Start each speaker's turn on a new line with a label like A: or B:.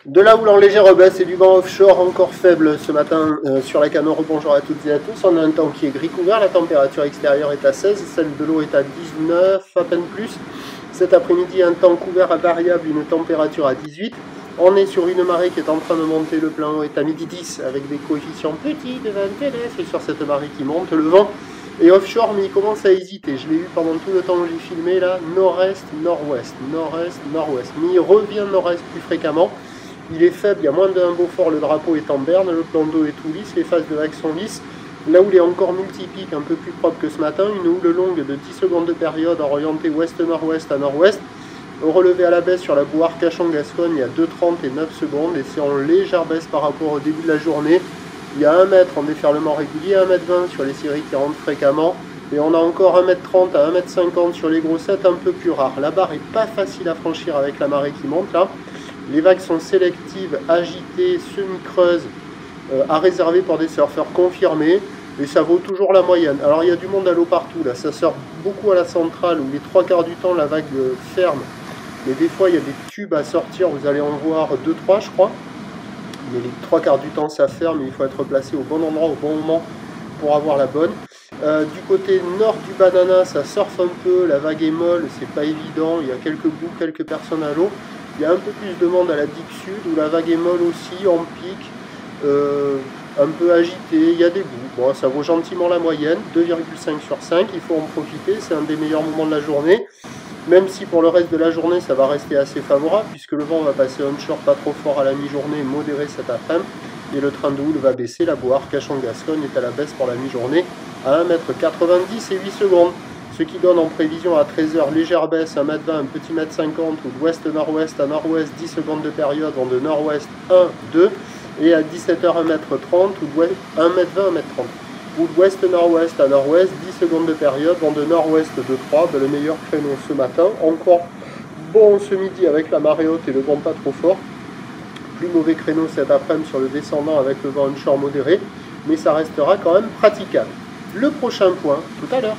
A: De la houle en légère baisse et du vent offshore encore faible ce matin sur la Canore. Bonjour à toutes et à tous. On a un temps qui est gris couvert, la température extérieure est à 16, celle de l'eau est à 19, à peine plus. Cet après-midi, un temps couvert à variable, une température à 18. On est sur une marée qui est en train de monter, le plein haut est à midi 10 avec des coefficients petits de 20 TLF et sur cette marée qui monte, le vent est offshore mais il commence à hésiter. Je l'ai eu pendant tout le temps où j'ai filmé là, nord-est, nord-ouest, nord-est, nord-ouest. Mais il revient nord-est plus fréquemment. Il est faible, il y a moins d'un Beaufort, le drapeau est en berne, le plan d'eau est tout lisse, les phases de vagues sont lisses. Là où il est encore multipique, un peu plus propre que ce matin, une houle longue de 10 secondes de période orientée ouest-nord-ouest à nord-ouest. Au relevé à la baisse sur la Bouarre Cachan-Gascogne, il y a 2,30 et 9 secondes et c'est en légère baisse par rapport au début de la journée. Il y a 1 mètre en déferlement régulier, 1,20 m sur les séries qui rentrent fréquemment. Et on a encore 1,30 m à 1,50 m sur les grossettes un peu plus rares. La barre n'est pas facile à franchir avec la marée qui monte là. Les vagues sont sélectives, agitées, semi-creuses, à réserver pour des surfeurs confirmés. Et ça vaut toujours la moyenne. Alors il y a du monde à l'eau partout là. Ça sort beaucoup à la centrale où les 3/4 du temps la vague ferme. Mais des fois il y a des tubes à sortir. Vous allez en voir 2-3 je crois. Mais les 3/4 du temps ça ferme. Il faut être placé au bon endroit au bon moment pour avoir la bonne. Du côté nord du Banana, ça surfe un peu. La vague est molle. C'est pas évident. Il y a quelques bouts, quelques personnes à l'eau. Il y a un peu plus de monde à la digue sud où la vague est molle aussi, en pic, un peu agitée, il y a des bouts. Bon, ça vaut gentiment la moyenne, 2,5 sur 5, il faut en profiter, c'est un des meilleurs moments de la journée. Même si pour le reste de la journée, ça va rester assez favorable, puisque le vent va passer onshore pas trop fort à la mi-journée, modéré cet après-midi, et le train de houle va baisser. La Bouarre Cachan-Gascogne est à la baisse pour la mi-journée à 1,90 m et 8 secondes. Ce qui donne en prévision à 13 h légère baisse, 1,20 m, un petit 1,50 m, ou d'ouest-nord-ouest à nord-ouest, 10 secondes de période, vent de nord-ouest 1, 2, et à 17 h 1,30 m, ou 1,20 m, 1,30 m, ou d'ouest-nord-ouest à nord-ouest, 10 secondes de période, vent de nord-ouest de 3, le meilleur créneau ce matin, encore bon ce midi avec la marée haute et le vent pas trop fort, plus mauvais créneau cet après-midi sur le descendant avec le vent onshore modéré, mais ça restera quand même praticable. Le prochain point, tout à l'heure.